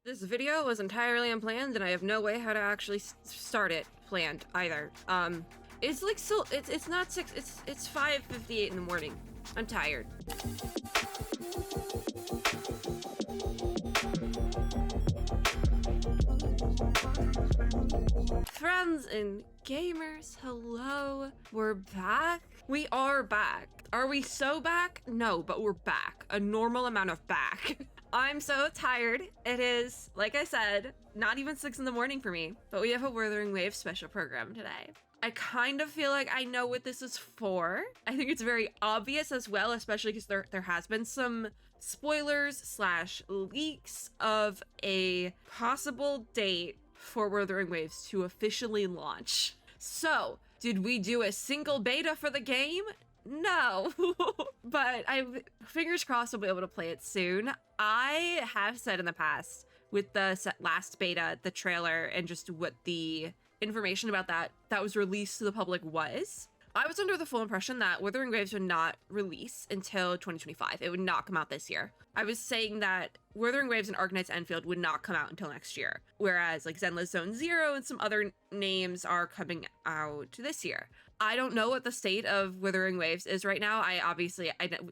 This video was entirely unplanned, and I have no way how to actually start it planned either. It's like it's not 6. It's 5:58 in the morning. I'm tired. Friends and gamers, hello. We're back. We are back. Are we so back? No, but we're back. A normal amount of back. I'm so tired. It is, like I said, not even 6 in the morning for me, but we have a Wuthering Waves special program today. I kind of feel like I know what this is for. I think it's very obvious as well, especially because there has been some spoilers / leaks of a possible date for Wuthering Waves to officially launch. So, did we do a single beta for the game? No, but fingers crossed I'll be able to play it soon. I have said in the past with the last beta, the trailer, and just what the information about that was released to the public was, I was under the full impression that Wuthering Waves would not release until 2025. It would not come out this year. I was saying that Wuthering Waves and Arknight's Enfield would not come out until next year, whereas like Zenless Zone Zero and some other names are coming out this year. I don't know what the state of Wuthering Waves is right now. I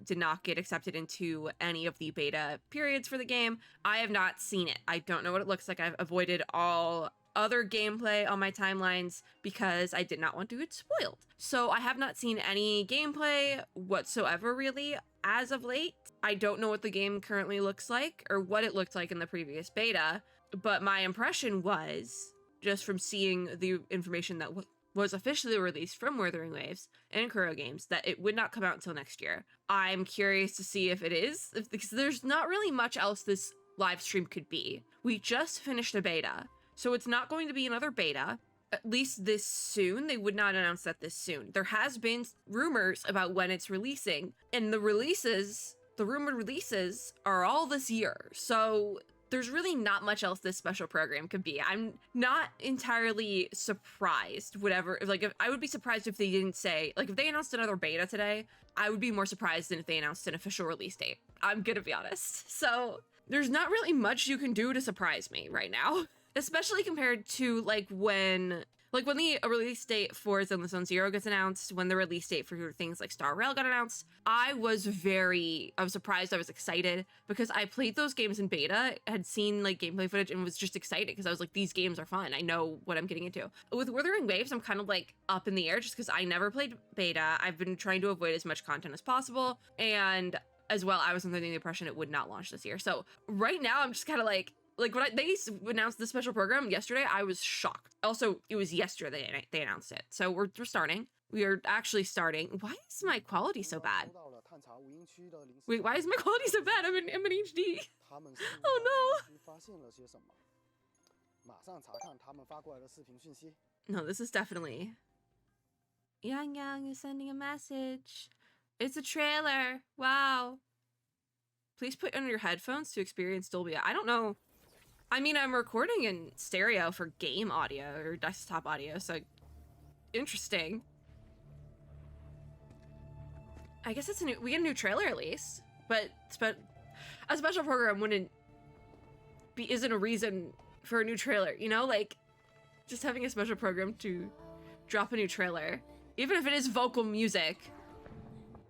did not get accepted into any of the beta periods for the game. I have not seen it. I don't know what it looks like. I've avoided all other gameplay on my timelines because I did not want to get spoiled. So I have not seen any gameplay whatsoever really as of late. I don't know what the game currently looks like or what it looked like in the previous beta, but my impression was, just from seeing the information that was officially released from Wuthering Waves and Kuro Games, that it would not come out until next year. I'm curious to see if it is, because there's not really much else this live stream could be. We just finished a beta, so it's not going to be another beta, at least this soon. They would not announce that this soon. There has been rumors about when it's releasing, and the rumored releases are all this year. So there's really not much else this special program could be. I'm not entirely surprised, I would be surprised if they didn't say, like if they announced another beta today, I would be more surprised than if they announced an official release date. I'm gonna be honest. So there's not really much you can do to surprise me right now, especially compared to when the release date for Zenless Zone Zero gets announced, when the release date for things like Star Rail got announced. I was surprised, I was excited, because I played those games in beta, had seen like gameplay footage, and was just excited because I was like, these games are fun. I know what I'm getting into. With Wuthering Waves, I'm kind of like up in the air just because I never played beta. I've been trying to avoid as much content as possible, and as well, I was under the impression it would not launch this year. So right now, I'm just kind of like when they announced the special program yesterday, I was shocked. Also, it was yesterday they announced it. So we're starting. We are actually starting. Why is my quality so bad? Wait, why is my quality so bad? I'm in HD. Oh no. No, this is definitely... Yang Yang is sending a message. It's a trailer. Wow. Please put on your headphones to experience Dolby. I don't know. I mean, I'm recording in stereo for game audio or desktop audio, so interesting. I guess we get a new trailer at least, but a special program isn't a reason for a new trailer, you know? Like, just having a special program to drop a new trailer, even if it is vocal music,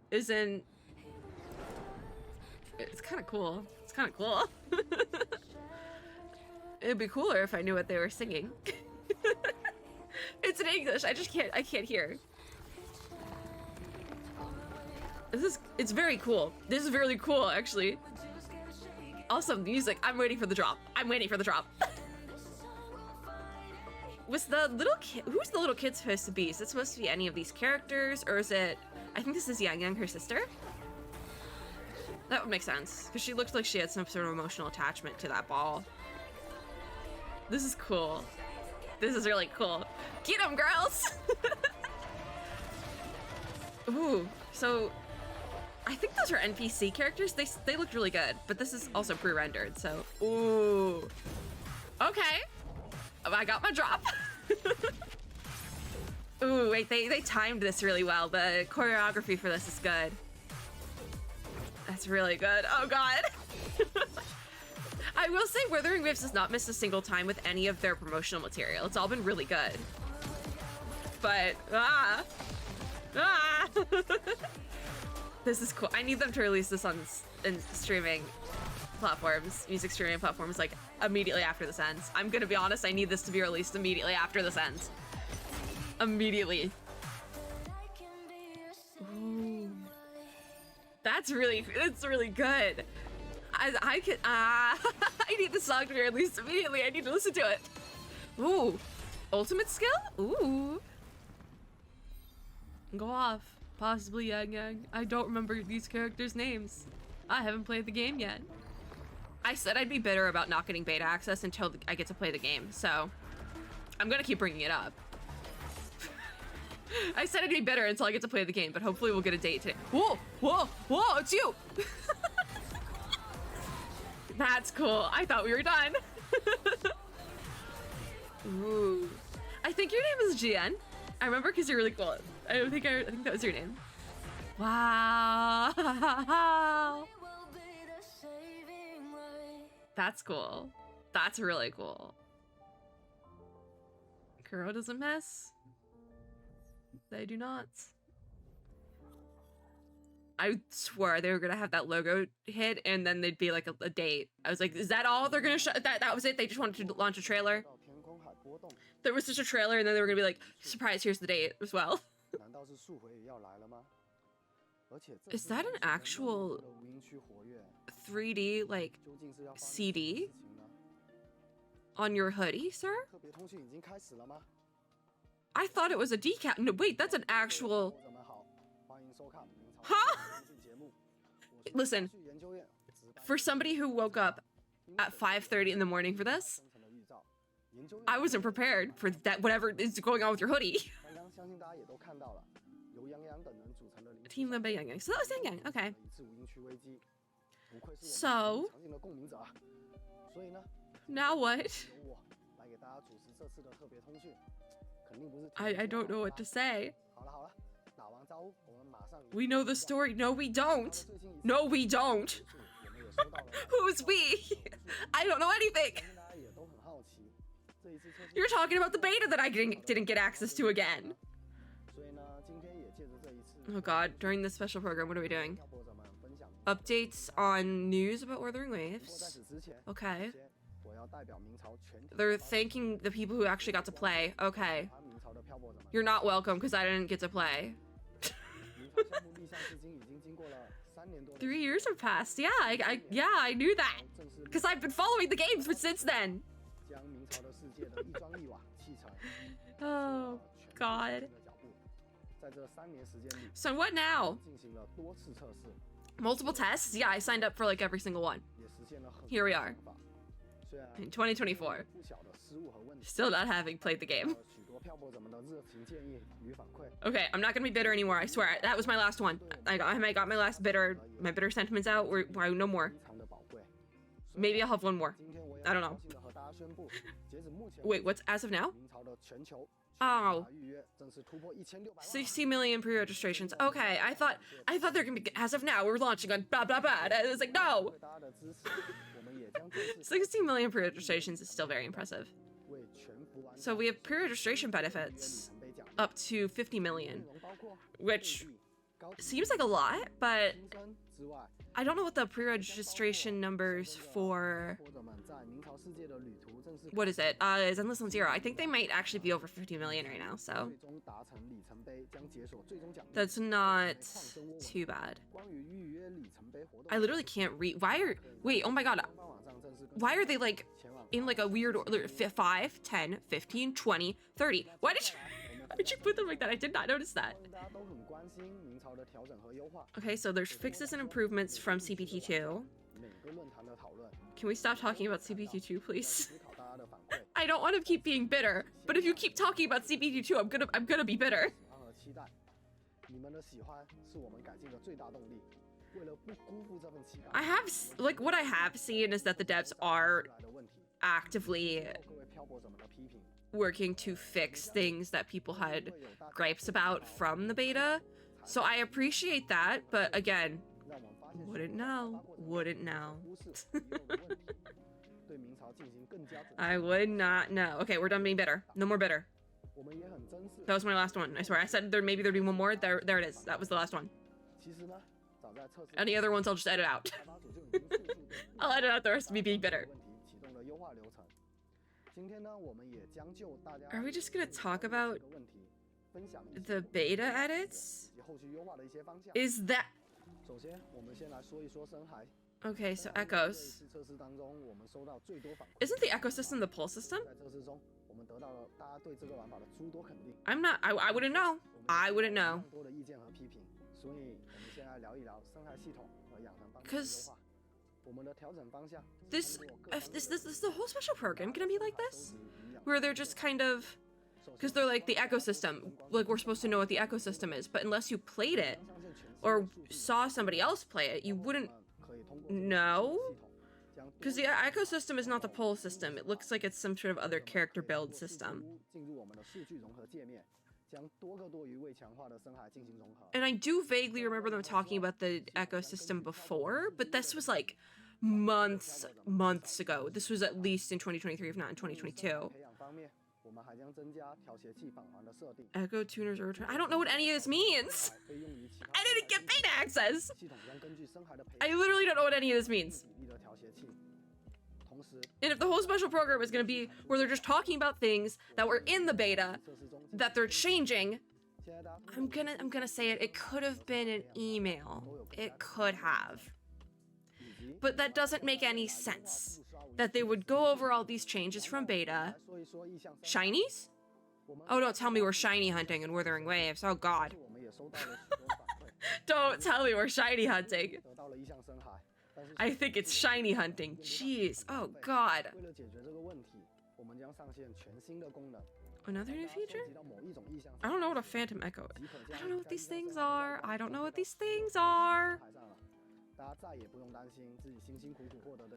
it's kind of cool. It's kind of cool. It'd be cooler if I knew what they were singing. It's in English. I can't hear. It's very cool. This is really cool, actually. Awesome music. I'm waiting for the drop. Was the little kid, who's the little kid supposed to be? Is it supposed to be any of these characters, or is it, I think this is Yang Yang, her sister? That would make sense, because she looked like she had some sort of emotional attachment to that ball. This is cool. This is really cool. Get 'em, girls! Ooh, so I think those are NPC characters. They look really good, but this is also pre-rendered, so ooh. Okay. I got my drop. Ooh, wait, they timed this really well. The choreography for this is good. That's really good. Oh god. I will say Wuthering Waves has not missed a single time with any of their promotional material. It's all been really good. But, this is cool. I need them to release this on in streaming platforms, music streaming platforms, like immediately after this ends. I'm gonna be honest, I need this to be released immediately after this ends. Immediately. Ooh. It's really good. I could, I need the song to be released immediately. I need to listen to it. Ooh. Ultimate skill? Ooh. Go off. Possibly Yang Yang. I don't remember these characters' names. I haven't played the game yet. I said I'd be bitter about not getting beta access until I get to play the game, so I'm gonna keep bringing it up. I said I'd be bitter until I get to play the game, but hopefully we'll get a date today. Whoa, whoa, whoa, it's you! That's cool. I thought we were done. Ooh. I think your name is GN. I remember because you're really cool. I think that was your name. Wow. That's cool. That's really cool. Kuro doesn't miss. They do not. I swore they were gonna have that logo hit and then they'd be like a date. I was like, is that all they're gonna show? That was it? They just wanted to launch a trailer? There was just a trailer and then they were gonna be like, surprise, here's the date as well. Is that an actual 3D, like, CD on your hoodie, sir? I thought it was a decal. No, wait, that's an actual... Huh? Listen, for somebody who woke up at 5:30 in the morning for this, I wasn't prepared for that, whatever is going on with your hoodie. Team led by Yang Yang. So that was Yang Yang, okay. So, now what? I don't know what to say. We know the story. No, we don't. No, we don't. Who's we? I don't know anything. You're talking about the beta that I didn't get access to again. Oh god, during this special program, what are we doing? Updates on news about Wuthering Waves. Okay. They're thanking the people who actually got to play. Okay. You're not welcome because I didn't get to play. 3 years have passed. Yeah, I knew that. Because I've been following the game since then. Oh, God. So what now? Multiple tests? Yeah, I signed up for like every single one. Here we are. In 2024. Still not having played the game. Okay, I'm not gonna be bitter anymore, I swear. That was my last one. I got my last bitter sentiments out. No more. Maybe I'll have one more. I don't know. Wait, what's as of now? Oh. 60 million pre-registrations. Okay, I thought they're gonna be, as of now, we're launching on blah blah blah. I was like, no! 60 million pre-registrations is still very impressive. So we have pre-registration benefits up to 50 million, which seems like a lot, but I don't know what the pre-registration numbers for... What is it? Is Endless on Zero. I think they might actually be over 50 million right now, so... That's not too bad. I literally can't read... Wait, oh my god. Why are they like... in like a weird order? 5, 10, 15, 20, 30. Why did you put them like that? I did not notice that. Okay, so there's fixes and improvements from CPT2. Can we stop talking about CPT2, please? I don't want to keep being bitter, but if you keep talking about CPT2, I'm gonna be bitter. What I have seen is that the devs are actively working to fix things that people had gripes about from the beta. So I appreciate that, but again, wouldn't know. I would not know. Okay, we're done being bitter. No more bitter. That was my last one. I swear. I said maybe there'd be one more. There it is. That was the last one. Any other ones, I'll just edit out. I'll edit out the rest of me being bitter. Are we just gonna talk about the beta edits? Is that... Okay, so echoes. Isn't the ecosystem the pull system? I'm not... I wouldn't know. I wouldn't know. Because... This is the whole special program gonna be like this? Where they're just kind of... Because they're like the ecosystem. Like, we're supposed to know what the ecosystem is, but unless you played it, or saw somebody else play it, you wouldn't know? Because the ecosystem is not the poll system. It looks like it's some sort of other character build system. And I do vaguely remember them talking about the ecosystem before, but this was like months ago. This was at least in 2023, if not in 2022. Echo tuners are return. I don't know what any of this means. I didn't get beta access. I literally don't know what any of this means. And if the whole special program is going to be where they're just talking about things that were in the beta that they're changing, I'm gonna say it. It could have been an email. It could have. But that doesn't make any sense. That they would go over all these changes from beta. Shinies? Oh, don't tell me we're shiny hunting and Wuthering Waves. Oh, God. Don't tell me we're shiny hunting. I think it's shiny hunting. Jeez. Oh, God. Another new feature? I don't know what a phantom echo is. I don't know what these things are. I don't know what these things are.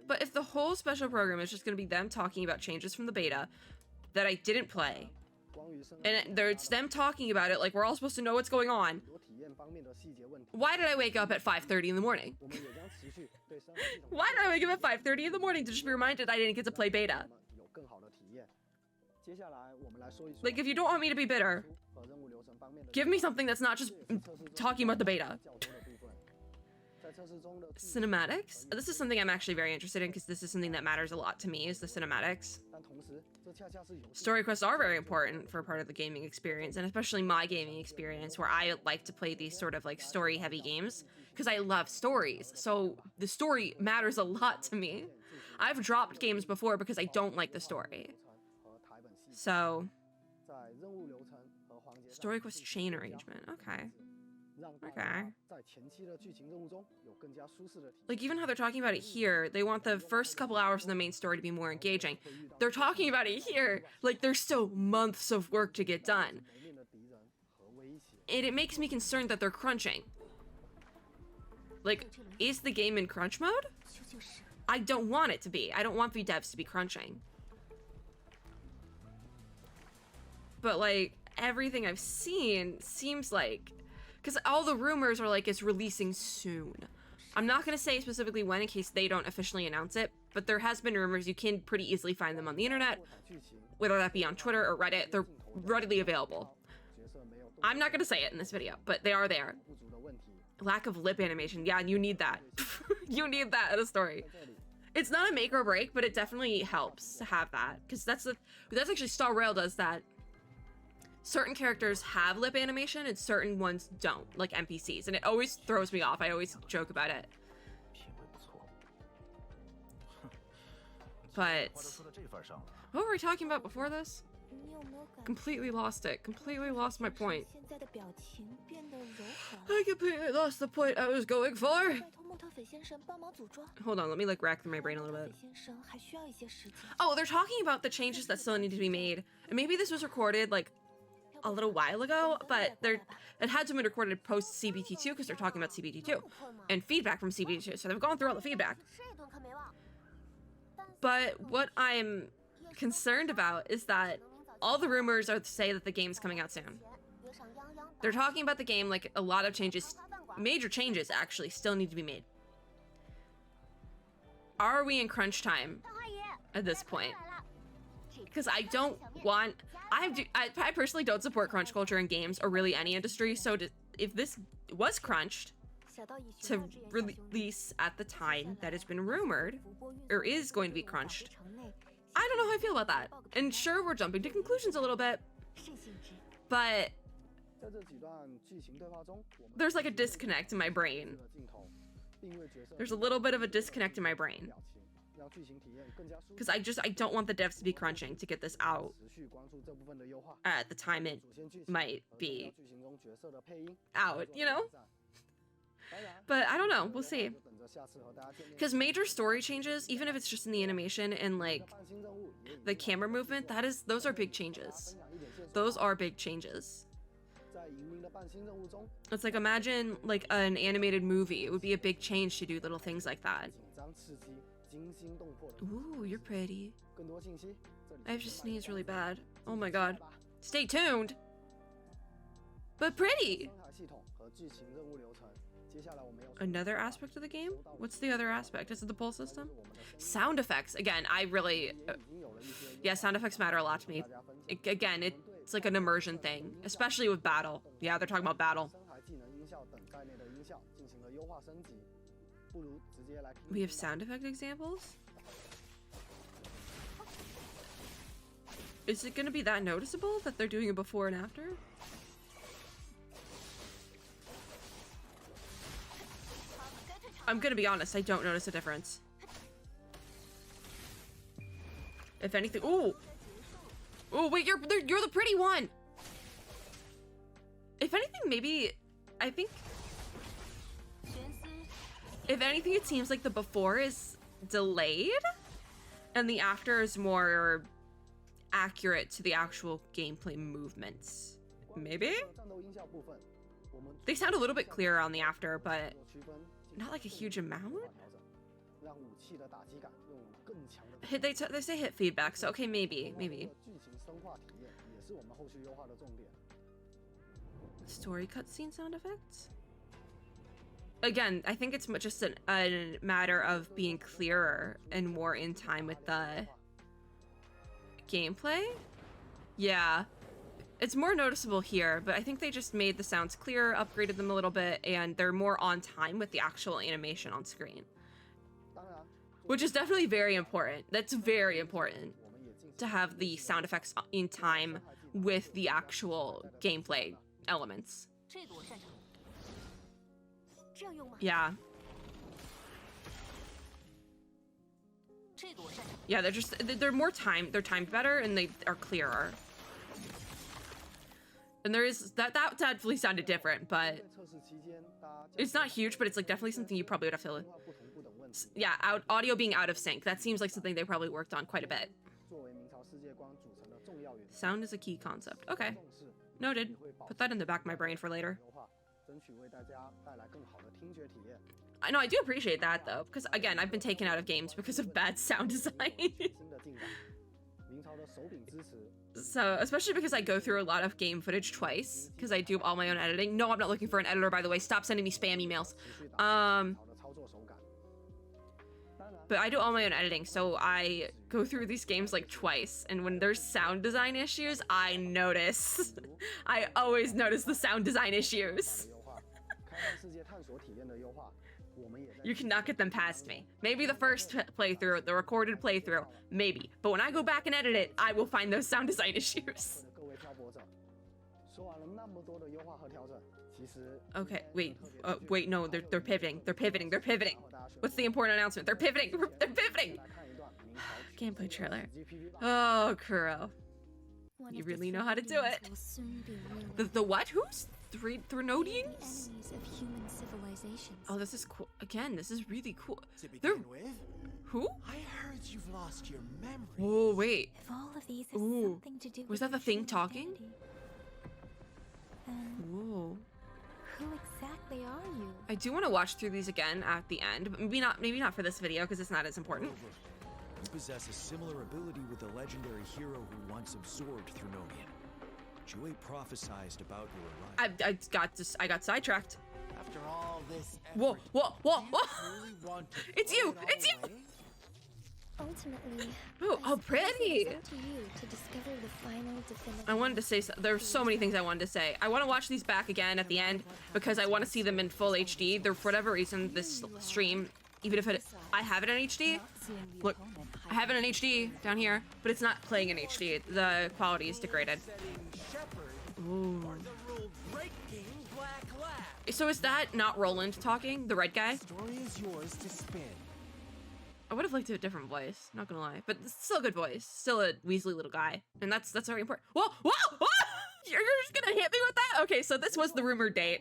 But if the whole special program is just going to be them talking about changes from the beta that I didn't play, and it's them talking about it like we're all supposed to know what's going on, why did I wake up at 5:30 in the morning? Why did I wake up at 5:30 in the morning to just be reminded I didn't get to play beta? Like, if you don't want me to be bitter, give me something that's not just talking about the beta. Cinematics? This is something I'm actually very interested in because this is something that matters a lot to me, is the cinematics. Story quests are very important for part of the gaming experience, and especially my gaming experience, where I like to play these sort of like story-heavy games because I love stories. So the story matters a lot to me. I've dropped games before because I don't like the story. So, story quest chain arrangement. Okay. Okay. Like, even how they're talking about it here, they want the first couple hours of the main story to be more engaging. They're talking about it here like there's still months of work to get done. And it makes me concerned that they're crunching. Like, is the game in crunch mode? I don't want it to be. I don't want VDevs to be crunching. But, like, everything I've seen seems like... Because all the rumors are like it's releasing soon. I'm not going to say specifically when in case they don't officially announce it, but there has been rumors. You can pretty easily find them on the internet, whether that be on Twitter or Reddit. They're readily available. I'm not going to say it in this video, but they are there. Lack of lip animation. Yeah, you need that. You need that in a story. It's not a make or break, but it definitely helps to have that. Because that's actually Star Rail does that. Certain characters have lip animation and certain ones don't, like NPCs, and it always throws me off. I always joke about it. But what were we talking about before this? Completely lost it. Completely lost my point. I completely lost the point I was going for. Hold on, let me like rack through my brain a little bit. Oh, they're talking about the changes that still need to be made. And maybe this was recorded like a little while ago, but it had to be recorded post CBT2 because they're talking about CBT2 and feedback from CBT2, so they've gone through all the feedback. But what I'm concerned about is that all the rumors are to say that the game's coming out soon. They're talking about the game like a lot of changes, major changes actually, still need to be made. Are we in crunch time? at this point. Because I don't want... I personally don't support crunch culture in games or really any industry, so if this was crunched to release at the time that it's been rumored, or is going to be crunched, I don't know how I feel about that. And sure, we're jumping to conclusions a little bit, but there's like a disconnect in my brain. There's a little bit of a disconnect in my brain. Because I don't want the devs to be crunching to get this out at the time it might be out, you know? But I don't know, we'll see. Because major story changes, even if it's just in the animation and like the camera movement, those are big changes. Those are big changes. It's like, imagine like an animated movie. It would be a big change to do little things like that. Ooh, you're pretty. I have to sneeze really bad. Oh my god. Stay tuned. But pretty. Another aspect of the game? What's the other aspect? Is it the pull system? Sound effects. Again, I really... yeah, sound effects matter a lot to me. Again, it's like an immersion thing, especially with battle. Yeah, they're talking about battle. We have sound effect examples? Is it going to be that noticeable that they're doing it before and after? I'm gonna be honest, I don't notice a difference. If anything, ooh! Oh wait, you're the pretty one! If anything, maybe, I think... if anything, it seems like the before is delayed, and the after is more accurate to the actual gameplay movements. Maybe? They sound a little bit clearer on the after, but not like a huge amount? They say hit feedback, so okay, maybe. Story cutscene sound effects? Again, I think it's just a matter of being clearer and more in time with the gameplay. Yeah, it's more noticeable here, but I think they just made the sounds clearer, upgraded them a little bit, and they're more on time with the actual animation on screen. Which is definitely very important. That's very important to have the sound effects in time with the actual gameplay elements. Yeah. Yeah, they're more timed, they're timed better, and they are clearer. And there is, that definitely sounded different, but it's not huge, but it's like definitely something you probably would have to, yeah, audio being out of sync. That seems like something they probably worked on quite a bit. Sound is a key concept. Okay, noted. Put that in the back of my brain for later. I know, I do appreciate that though, because again, I've been taken out of games because of bad sound design. So, especially because I go through a lot of game footage twice, because I do all my own editing. No, I'm not looking for an editor, by the way. Stop sending me spam emails. But I do all my own editing, so I go through these games like twice, and when there's sound design issues, I notice. I always notice the sound design issues. You cannot get them past me. Maybe the first playthrough, the recorded playthrough, maybe. But when I go back and edit it, I will find those sound design issues. Okay, wait, no, they're pivoting. They're pivoting. What's the important announcement? They're pivoting. They're pivoting. Gameplay trailer. Oh, Kuro. You really know how to do it. The what? Who's? Threnodians? Oh, this is cool. Again, this is really cool. They're... Who? I heard you've lost your memory. Oh, wait. If all of these have something to do was that the thing talking? Whoa. Who exactly are you? I do want to watch through these again at the end, but maybe not for this video because it's not as important. You possess a similar ability with the legendary hero who once absorbed Threnodian. Joy prophesized about your arrival. I got sidetracked. After all this effort, whoa! It's you! Ultimately, Oh, I oh, suppose pretty. it's up to you to discover the final definitive. I wanted to say, there's so many things I wanted to say. I want to watch these back again at the end because I want to see them in full HD. There, for whatever reason, this stream, even if I have it in HD, look, I have it in HD down here, but it's not playing in HD. The quality is degraded. Ooh. So is that not Roland talking, the red guy? Story is yours to spin. I would have liked a different voice, not gonna lie, but it's still a good voice, still a Weasley little guy, and that's very important. Whoa, whoa, whoa! You're just gonna hit me with that? Okay, so this was the rumored date.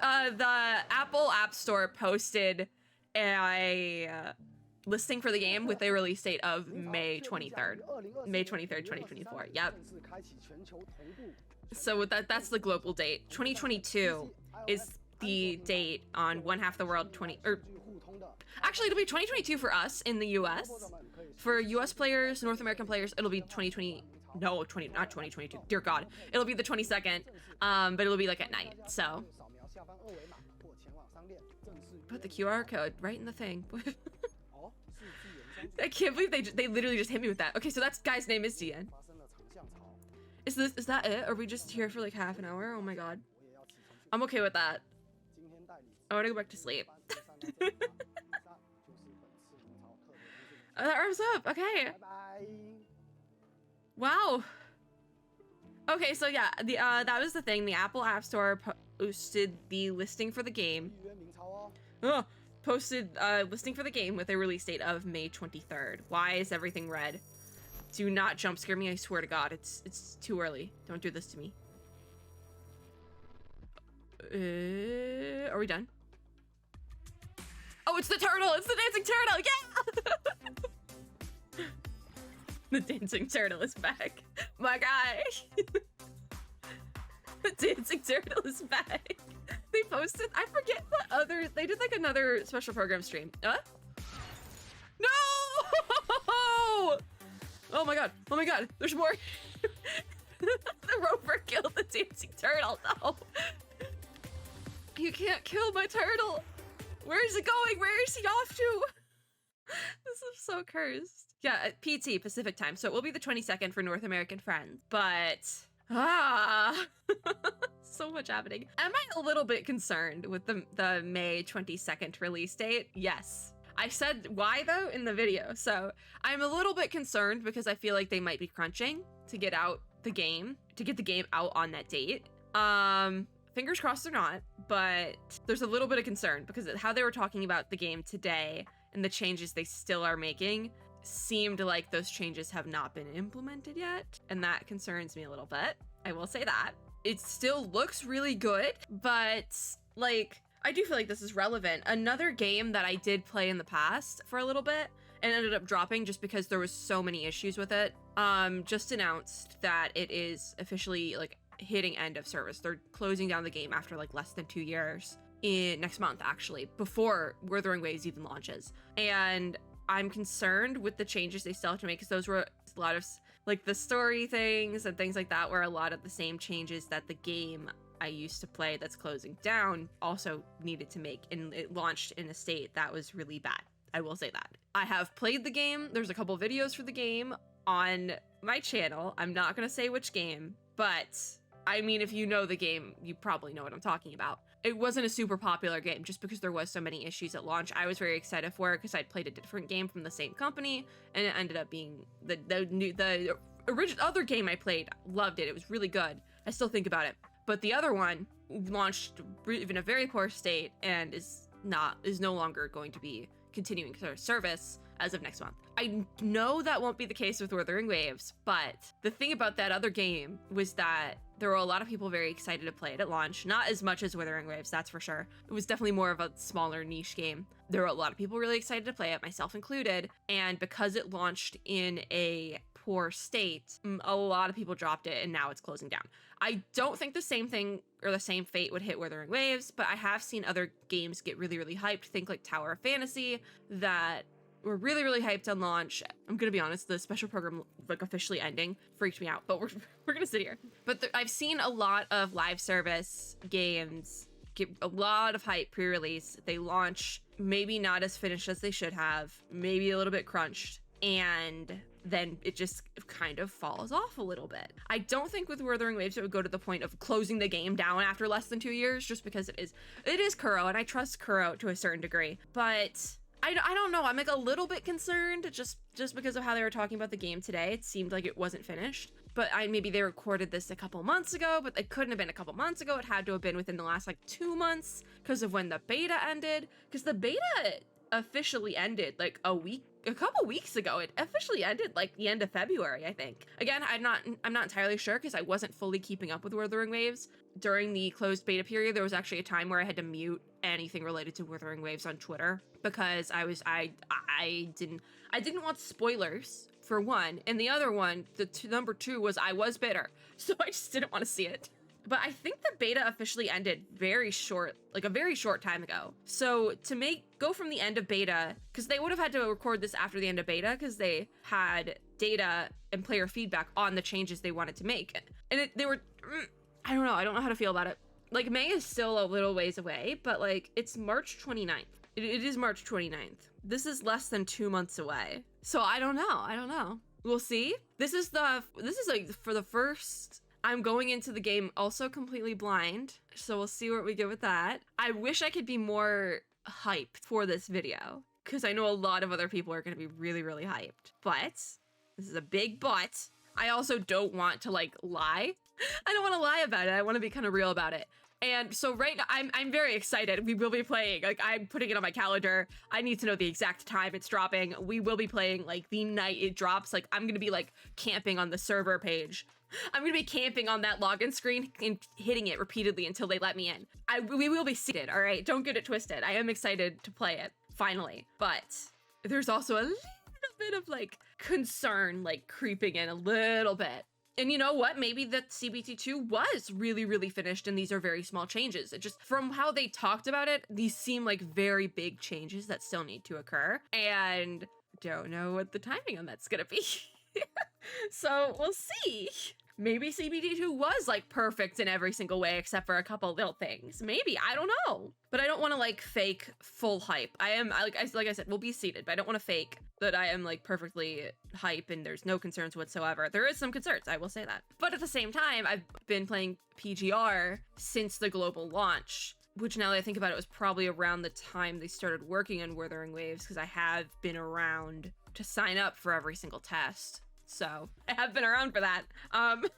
The Apple App Store posted a listing for the game with a release date of May 23rd, 2024. Yep. So that's the global date. 2022 is the date on one half the world. Actually, it'll be 2022 for us in the US. For US players, North American players, it'll be 2020. No, not 2022. Dear God, it'll be the 22nd. But it'll be like at night. So put the QR code right in the thing. I can't believe they literally just hit me with that. Okay, so that guy's name is Dian. Is that it? Are we just here for like half an hour? Oh my God. I'm okay with that. I want to go back to sleep. That wraps up. Okay. Wow. Okay, so yeah, that was the thing. The Apple App Store posted the listing for the game. Posted listing for the game with a release date of May 23rd. Why is everything red? Do not jump scare me, I swear to God. It's too early. Don't do this to me. Are we done? Oh, it's the turtle! It's the dancing turtle! Yeah! The dancing turtle is back. My guy! The dancing turtle is back. They posted, I forget what other, they did like another special program stream. No! Oh my God, there's more. The rover killed the dancing turtle, no. You can't kill my turtle. Where is it going? Where is he off to? This is so cursed. Yeah, PT, Pacific time, so it will be the 22nd for North American friends, but, so much happening. Am I a little bit concerned with the May 22nd release date? Yes. I said why though in the video, so I'm a little bit concerned because I feel like they might be crunching to get out the game, to get the game out on that date. Fingers crossed they're not, but there's a little bit of concern because how they were talking about the game today and the changes they still are making seemed like those changes have not been implemented yet, and that concerns me a little bit. I will say that. It still looks really good, but like, I do feel like this is relevant. Another game that I did play in the past for a little bit and ended up dropping just because there was so many issues with it, just announced that it is officially like hitting end of service. They're closing down the game after like less than 2 years next month, actually, before Wuthering Waves even launches. And I'm concerned with the changes they still have to make because those were a lot of like the story things and things like that were a lot of the same changes that the game I used to play that's closing down also needed to make, and it launched in a state that was really bad. I will say that. I have played the game. There's a couple videos for the game on my channel. I'm not gonna say which game, but I mean, if you know the game, you probably know what I'm talking about. It wasn't a super popular game just because there was so many issues at launch. I was very excited for it because I'd played a different game from the same company, and it ended up being the original other game I played. Loved it. It was really good. I still think about it. But the other one launched in a very poor state and is no longer going to be continuing service as of next month. I know that won't be the case with Wuthering Waves, but the thing about that other game was that there were a lot of people very excited to play it at launch. Not as much as Wuthering Waves, that's for sure. It was definitely more of a smaller niche game. There were a lot of people really excited to play it, myself included, and because it launched in a poor state, a lot of people dropped it and now it's closing down. I don't think the same thing or the same fate would hit Wuthering Waves, but I have seen other games get really, really hyped. Think like Tower of Fantasy that were really, really hyped on launch. I'm gonna be honest, the special program like officially ending freaked me out, but we're gonna sit here. But I've seen a lot of live service games get a lot of hype pre-release. They launch maybe not as finished as they should have, maybe a little bit crunched, and then it just kind of falls off a little bit. I don't think with Wuthering Waves it would go to the point of closing the game down after less than 2 years, just because it is Kuro, and I trust Kuro to a certain degree. But I don't know, I'm like a little bit concerned just because of how they were talking about the game today. It seemed like it wasn't finished. But maybe they recorded this a couple months ago, but it couldn't have been a couple months ago. It had to have been within the last like 2 months because of when the beta ended. Because the beta officially ended like a couple weeks ago. It officially ended like the end of February, I think. Again, I'm not entirely sure because I wasn't fully keeping up with Wuthering Waves. During the closed beta period, there was actually a time where I had to mute anything related to Wuthering Waves on Twitter because I didn't want spoilers, for one, and the other one, number two, was I was bitter, so I just didn't want to see it. But I think the beta officially ended a very short time ago. So to go from the end of beta, because they would have had to record this after the end of beta, because they had data and player feedback on the changes they wanted to make, and I don't know how to feel about it. Like, May is still a little ways away, but like, it's March 29th. It is March 29th. This is less than 2 months away. So I don't know. We'll see. This is like for the first, I'm going into the game also completely blind. So we'll see what we get with that. I wish I could be more hyped for this video, because I know a lot of other people are going to be really, really hyped. But this is a big but. I also don't want to like lie. I don't want to lie about it. I want to be kind of real about it. And so right now, I'm very excited. We will be playing, like, I'm putting it on my calendar. I need to know the exact time it's dropping. We will be playing, like, the night it drops. Like, I'm going to be, like, camping on the server page. I'm going to be camping on that login screen and hitting it repeatedly until they let me in. We will be seated, all right? Don't get it twisted. I am excited to play it, finally. But there's also a little bit of, like, concern, like, creeping in a little bit. And you know what? Maybe that CBT2 was really, really finished and these are very small changes. It just, from how they talked about it, these seem like very big changes that still need to occur. And don't know what the timing on that's gonna be. So we'll see. Maybe CBT2 was like perfect in every single way except for a couple little things. Maybe, I don't know. But I don't want to like fake full hype. Like I said, we'll be seated, but I don't want to fake that I am like perfectly hype and there's no concerns whatsoever. There is some concerns, I will say that. But at the same time, I've been playing PGR since the global launch, which now that I think about it was probably around the time they started working on Wuthering Waves, because I have been around to sign up for every single test. So I have been around for that.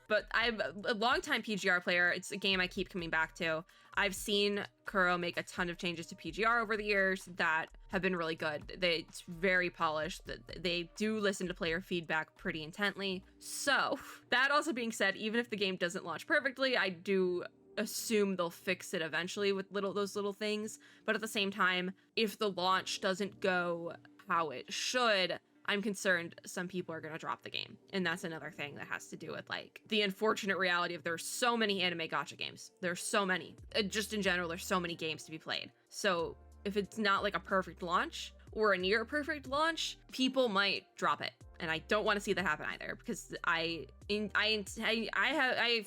But I'm a longtime PGR player. It's a game I keep coming back to. I've seen Kuro make a ton of changes to PGR over the years that have been really good. It's very polished. They do listen to player feedback pretty intently. So that also being said, even if the game doesn't launch perfectly, I do assume they'll fix it eventually with those little things. But at the same time, if the launch doesn't go how it should, I'm concerned some people are going to drop the game. And that's another thing that has to do with like the unfortunate reality of there's so many anime gacha games. There's so many. Just in general, there's so many games to be played. So if it's not like a perfect launch or a near perfect launch, people might drop it. And I don't want to see that happen either, because I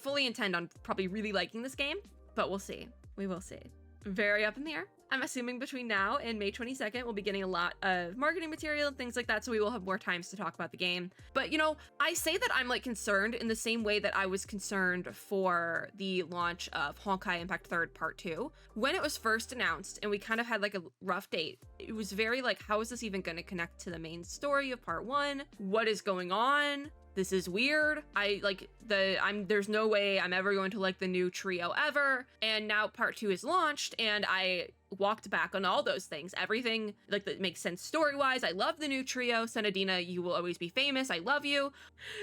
fully intend on probably really liking this game, but we'll see. We will see. Very up in the air. I'm assuming between now and May 22nd, we'll be getting a lot of marketing material and things like that, so we will have more times to talk about the game. But, you know, I say that I'm, like, concerned in the same way that I was concerned for the launch of Honkai Impact 3rd Part 2. When it was first announced, and we kind of had, like, a rough date, it was very, like, how is this even going to connect to the main story of Part 1? What is going on? This is weird. There's no way I'm ever going to like the new trio ever. And now Part 2 is launched, and I walked back on all those things. Everything like that makes sense story-wise. I love the new trio. Senadina, you will always be famous. I love you.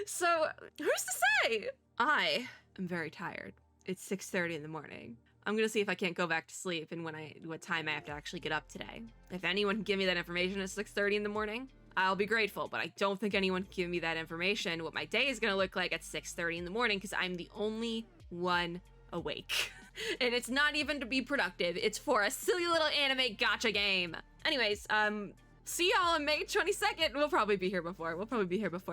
So who's to say? I am very tired. It's 6:30 in the morning. I'm gonna see if I can't go back to sleep and what time I have to actually get up today. If anyone can give me that information at 6:30 in the morning, I'll be grateful, but I don't think anyone can give me that information, what my day is gonna look like at 6:30 in the morning, because I'm the only one awake. And it's not even to be productive, it's for a silly little anime gacha game. Anyways, see y'all on May 22nd. We'll probably be here before.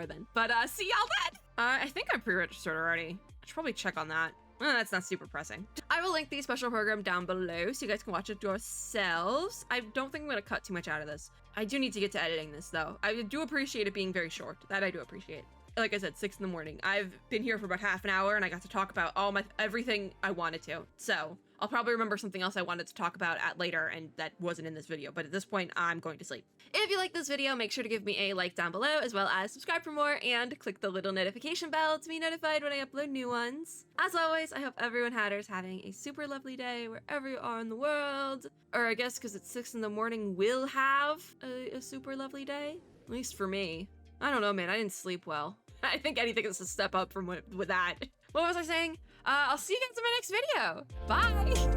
Then. But see y'all then! I think I'm pre-registered already. I should probably check on that. That's not super pressing. I will link the special program down below so you guys can watch it yourselves. I don't think I'm gonna cut too much out of this. I do need to get to editing this though. I do appreciate it being very short. That I do appreciate. Like I said, 6 in the morning. I've been here for about half an hour and I got to talk about everything I wanted to. So I'll probably remember something else I wanted to talk about later and that wasn't in this video. But at this point, I'm going to sleep. If you like this video, make sure to give me a like down below, as well as subscribe for more and click the little notification bell to be notified when I upload new ones. As always, I hope everyone is having a super lovely day wherever you are in the world. Or I guess because it's 6 in the morning, will have a super lovely day. At least for me. I don't know, man. I didn't sleep well. I think anything is a step up from with that. What was I saying? I'll see you guys in my next video. Bye!